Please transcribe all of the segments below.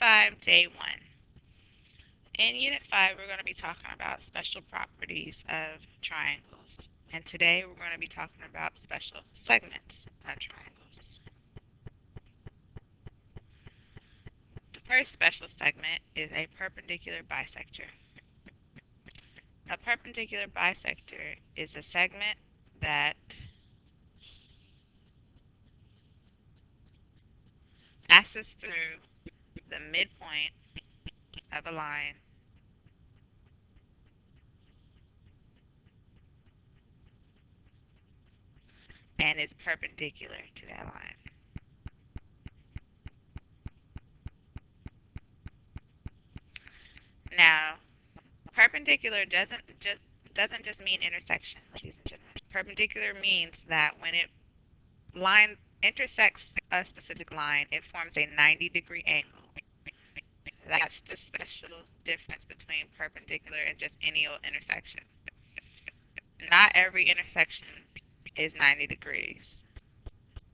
5, Day 1. In Unit 5, we're going to be talking about special properties of triangles. And today we're going to be talking about special segments of triangles. The first special segment is a perpendicular bisector. A perpendicular bisector is a segment that passes through the midpoint of a line and is perpendicular to that line. Now, perpendicular doesn't just mean intersection, ladies and gentlemen. Perpendicular means that when it line intersects a specific line, it forms a 90-degree angle. That's the special difference between perpendicular and just any old intersection. Not every intersection is 90 degrees,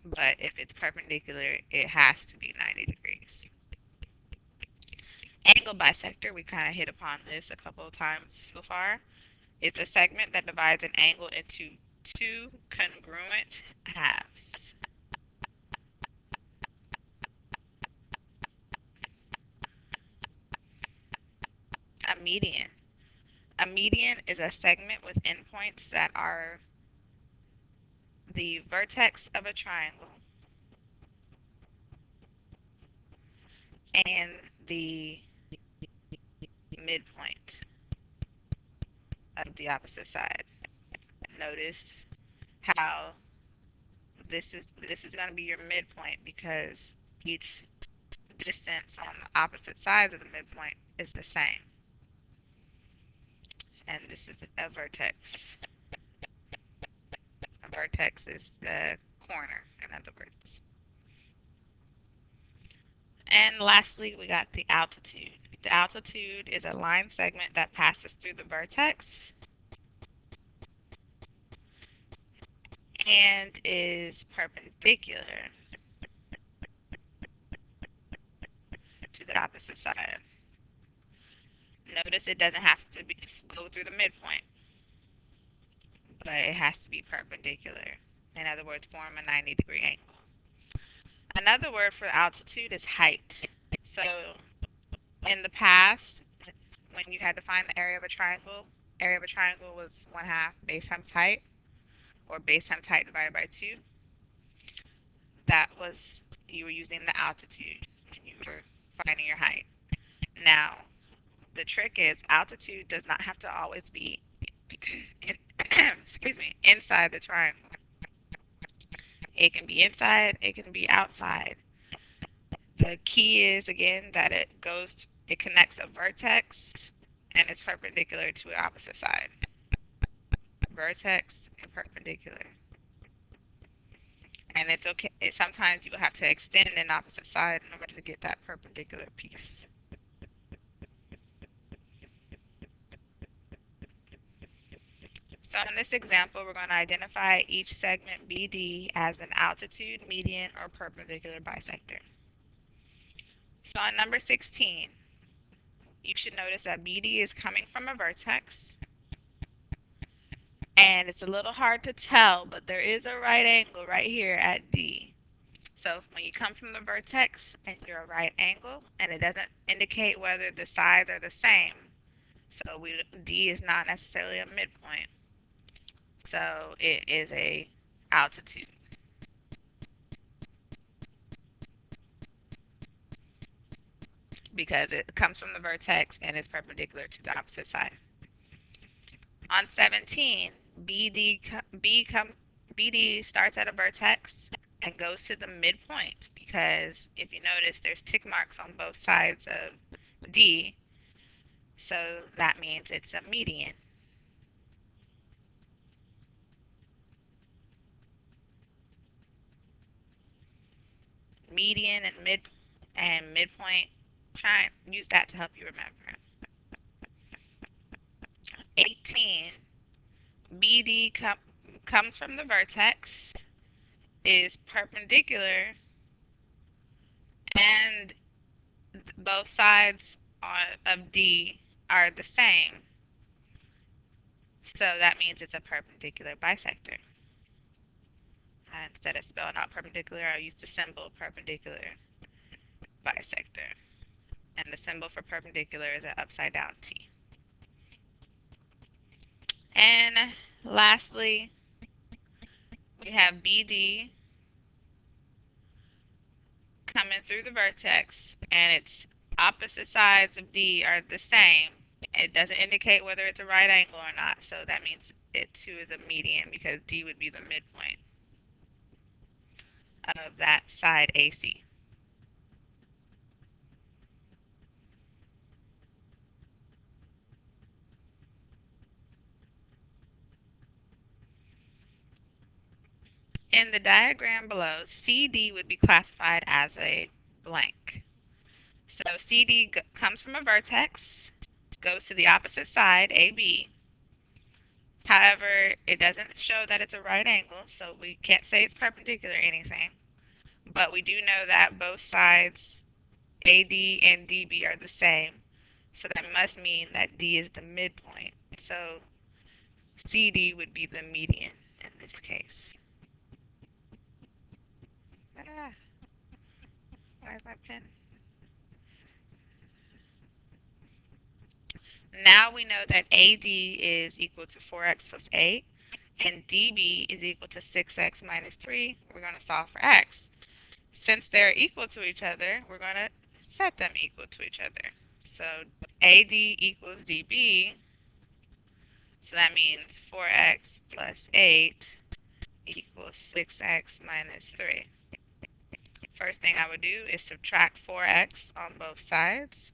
but if it's perpendicular, it has to be 90 degrees. Angle bisector, we kind of hit upon this a couple of times so far. It's a segment that divides an angle into two congruent halves. A median. A median is a segment with endpoints that are the vertex of a triangle and the midpoint of the opposite side. Notice how this is going to be your midpoint because each distance on the opposite sides of the midpoint is the same. And this is a vertex. A vertex is the corner, in other words. And lastly, we got the altitude. The altitude is a line segment that passes through the vertex and is perpendicular to the opposite side. Notice it doesn't have to go through the midpoint, but it has to be perpendicular. In other words, form a 90-degree angle. Another word for altitude is height. So in the past, when you had to find the area of a triangle was 1/2 base times height, or base times height divided by 2. That was, you were using the altitude when you were finding your height. Now, the trick is altitude does not have to always be inside the triangle. It can be inside, it can be outside. The key is, again, that it connects a vertex and it's perpendicular to the opposite side. Vertex and perpendicular. And it's okay. Sometimes you will have to extend an opposite side in order to get that perpendicular piece. So in this example, we're going to identify each segment BD as an altitude, median, or perpendicular bisector. So on number 16, you should notice that BD is coming from a vertex. And it's a little hard to tell, but there is a right angle right here at D. So when you come from the vertex and you're a right angle, and it doesn't indicate whether the sides are the same, so D is not necessarily a midpoint. So it is a altitude. Because it comes from the vertex and is perpendicular to the opposite side. On 17, BD starts at a vertex and goes to the midpoint, because if you notice, there's tick marks on both sides of D, so that means it's a median. Median and midpoint, try and use that to help you remember. 18, BD comes from the vertex, is perpendicular, and both sides of D are the same. So that means it's a perpendicular bisector. Instead of spelling out perpendicular, I use the symbol perpendicular bisector. And the symbol for perpendicular is an upside down T. And lastly, we have BD coming through the vertex, and its opposite sides of D are the same. It doesn't indicate whether it's a right angle or not, so that means it too is a median because D would be the midpoint of that side AC. In the diagram below, CD would be classified as a blank. So CD comes from a vertex, goes to the opposite side, AB. However, it doesn't show that it's a right angle, so we can't say it's perpendicular or anything. But we do know that both sides, AD and DB, are the same. So that must mean that D is the midpoint. So CD would be the median in this case. Ah, where's my pen? Now we know that AD is equal to 4x plus 8, and DB is equal to 6x minus 3. We're going to solve for x. Since they're equal to each other, we're going to set them equal to each other. So AD equals DB, so that means 4x plus 8 equals 6x minus 3. First thing I would do is subtract 4x on both sides,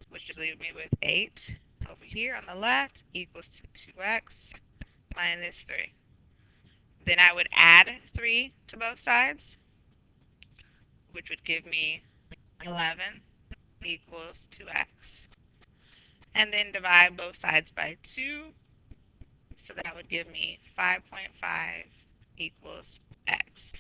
which would leave me with 8 over here on the left equals to 2x minus 3. Then I would add 3 to both sides, which would give me 11 equals 2x. And then divide both sides by 2, so that would give me 5.5 equals x.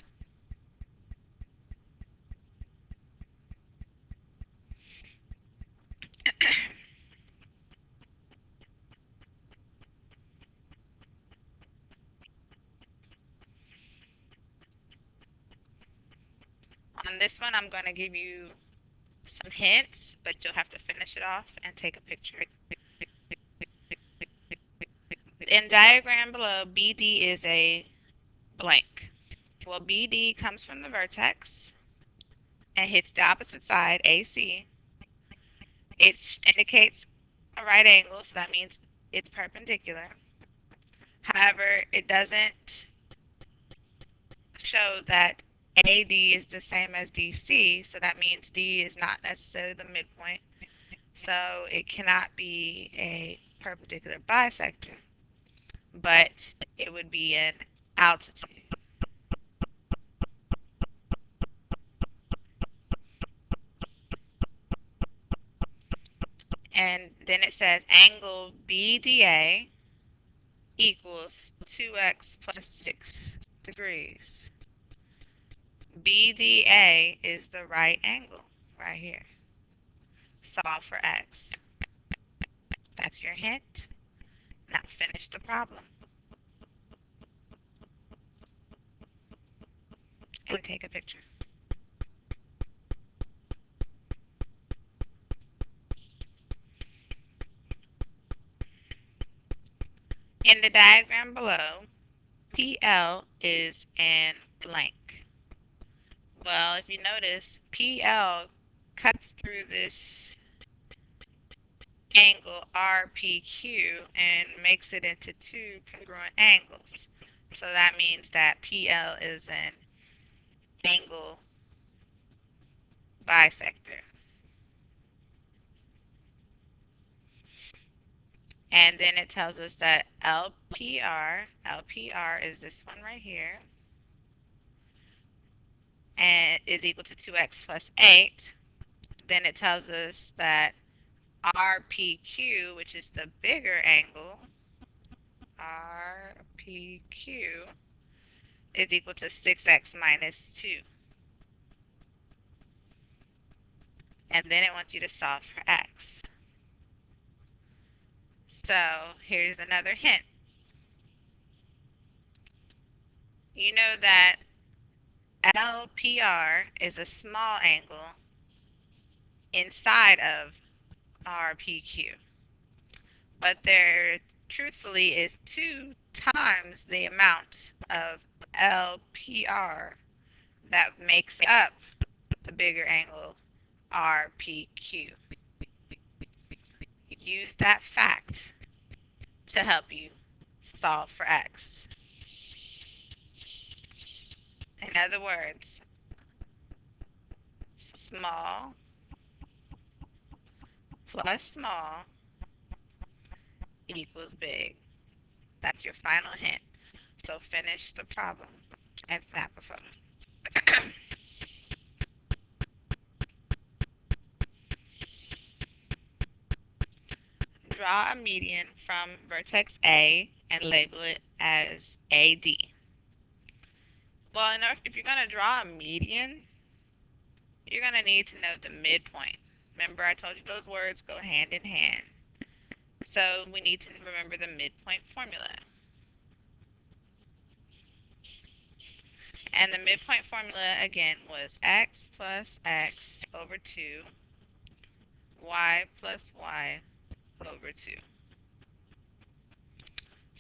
On this one, I'm going to give you some hints, but you'll have to finish it off and take a picture. In diagram below, BD is a blank. Well, BD comes from the vertex and hits the opposite side, AC. It indicates a right angle, so that means it's perpendicular. However, it doesn't show that AD is the same as DC, so that means D is not necessarily the midpoint. So it cannot be a perpendicular bisector, but it would be an altitude. And then it says angle BDA equals 2x plus 6 degrees. BDA is the right angle right here. Solve for x. That's your hint. Now finish the problem. And take a picture. In the diagram below, PL is an blank. Well, if you notice, PL cuts through this angle RPQ and makes it into two congruent angles. So that means that PL is an angle bisector. And then it tells us that LPR is this one right here, and is equal to 2x plus 8. Then it tells us that RPQ, which is the bigger angle, RPQ is equal to 6x minus 2. and then it wants you to solve for x. So here's another hint. You know that LPR is a small angle inside of RPQ, but there truthfully is 2 times the amount of LPR that makes up the bigger angle RPQ. Use that fact to help you solve for x. In other words, small plus small equals big. That's your final hint. So finish the problem and snap a photo. Draw a median from vertex A and label it as AD. Well, if you're going to draw a median, you're going to need to know the midpoint. Remember, I told you those words go hand in hand. So we need to remember the midpoint formula. And the midpoint formula, again, was x plus x over 2, y plus y over 2.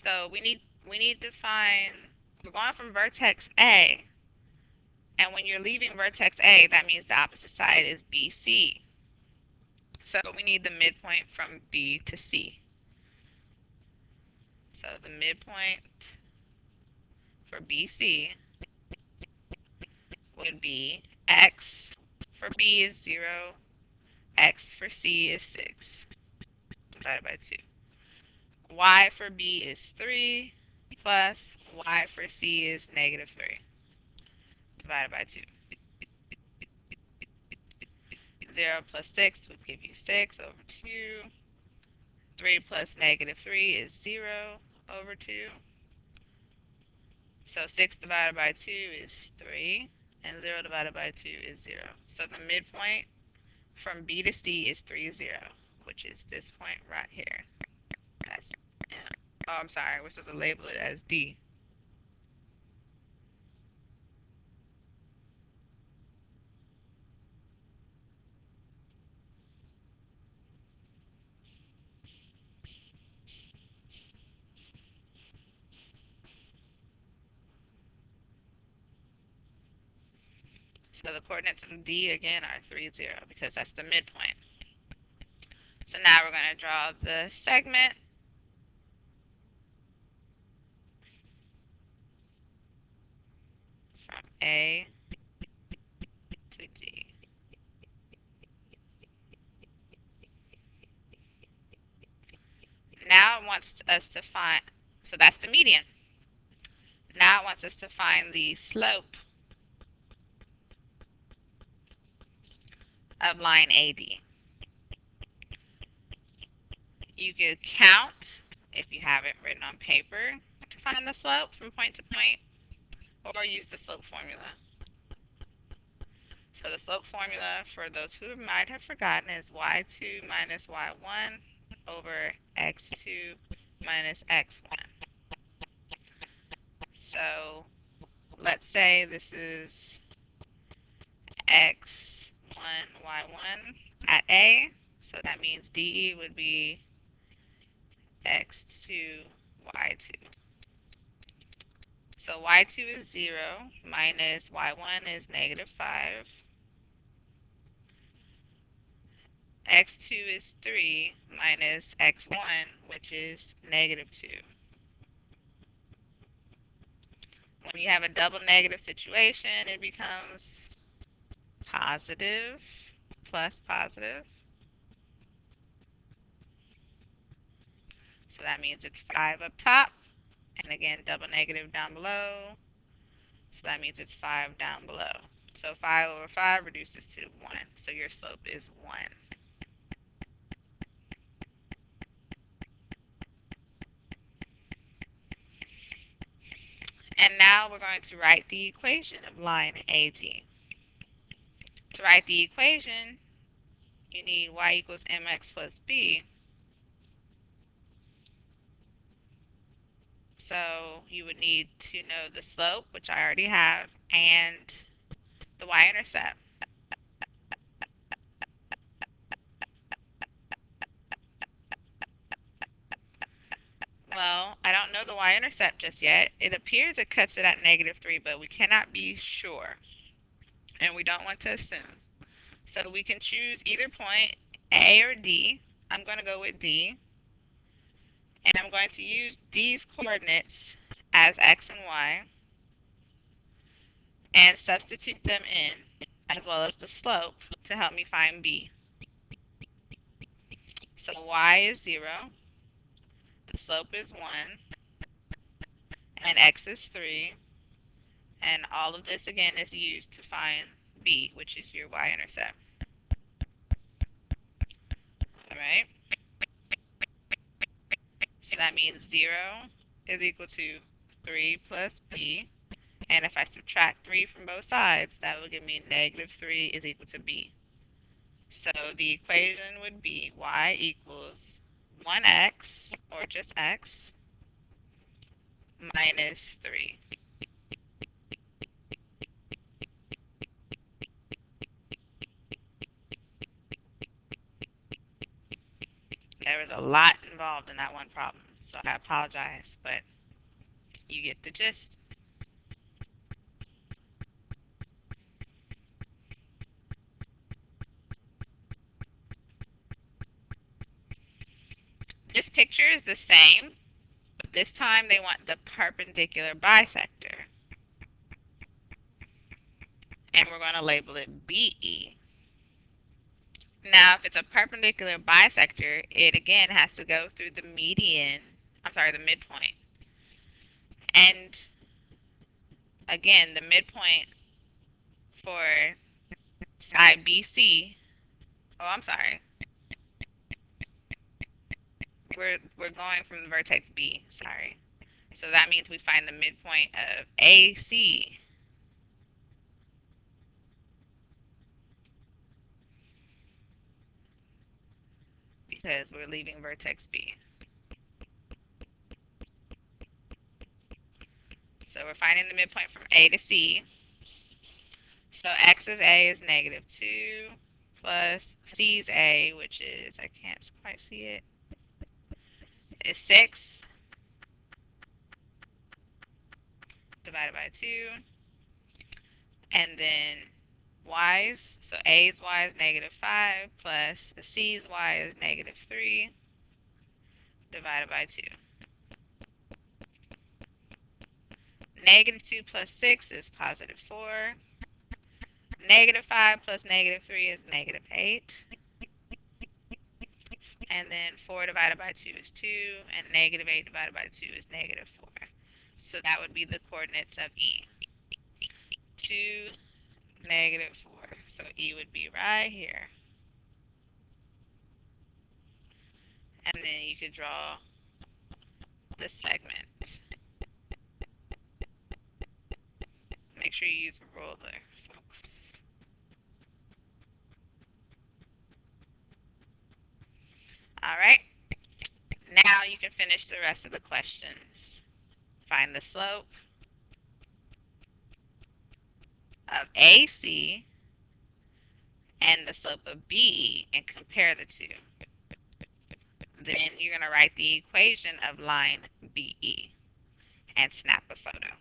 So we need to find, we're going from vertex A, and when you're leaving vertex A, that means the opposite side is BC. So we need the midpoint from B to C. So the midpoint for BC would be x for B is 0, x for C is 6, divided by 2. Y for B is 3, plus y for C is negative 3, divided by 2. 0 plus 6 would give you 6 over 2. 3 plus negative 3 is 0 over 2. So 6 divided by 2 is 3, and 0 divided by 2 is 0. So the midpoint from B to C is 3, 0, which is this point right here. That's M. Oh, I'm sorry, we're supposed to label it as D. So the coordinates of D again are 3, 0 because that's the midpoint. So now we're going to draw the segment. From A to D. Now it wants us to find, so that's the median. Now it wants us to find the slope of line AD. You could count, if you have it written on paper, to find the slope from point to point, or use the slope formula. So the slope formula, for those who might have forgotten, is y2 minus y1 over x2 minus x1. So let's say this is x1, y1 at A. So that means DE would be x2, y2. So y2 is 0 minus y1 is negative 5. X2 is 3 minus x1, which is negative 2. When you have a double negative situation, it becomes positive plus positive. So that means it's 5 up top, and again, double negative down below. So that means it's 5 down below. So 5 over 5 reduces to 1. So your slope is 1. And now we're going to write the equation of line AD. To write the equation, you need y equals mx plus b. So you would need to know the slope, which I already have, and the y-intercept. Well, I don't know the y-intercept just yet. It appears it cuts it at -3, but we cannot be sure, and we don't want to assume. So we can choose either point, A or D. I'm going to go with D, and I'm going to use D's coordinates as x and y, and substitute them in, as well as the slope, to help me find B. So y is 0, the slope is 1, and x is 3, and all of this again is used to find B, which is your y-intercept. All right? So that means 0 is equal to 3 plus B, and if I subtract 3 from both sides, that will give me -3 is equal to B. So the equation would be y equals 1x, or just x, minus 3. There was a lot involved in that one problem, so I apologize, but you get the gist. This picture is the same, but this time they want the perpendicular bisector. And we're going to label it BE. Now, if it's a perpendicular bisector, it again has to go through the median, the midpoint. And again, the midpoint for side BC, we're going from the vertex B, sorry. So that means we find the midpoint of AC. Because we're leaving vertex B. So we're finding the midpoint from A to C. So X is A is -2 plus C's A, which is, I can't quite see it, is 6 divided by 2. And then Y's, so A's Y is -5 plus the C's Y is -3 divided by 2. -2 plus 6 is +4. -5 plus -3 is -8. And then 4 divided by 2 is 2, and -8 divided by 2 is -4. So that would be the coordinates of E. 2, -4. So E would be right here. And then you could draw the segment. Make sure you use a ruler, folks. All right. Now you can finish the rest of the questions. Find the slope of AC and the slope of BE and compare the two. Then you're going to write the equation of line BE and snap a photo.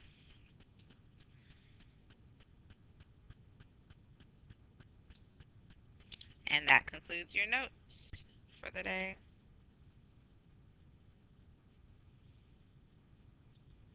And that concludes your notes for the day.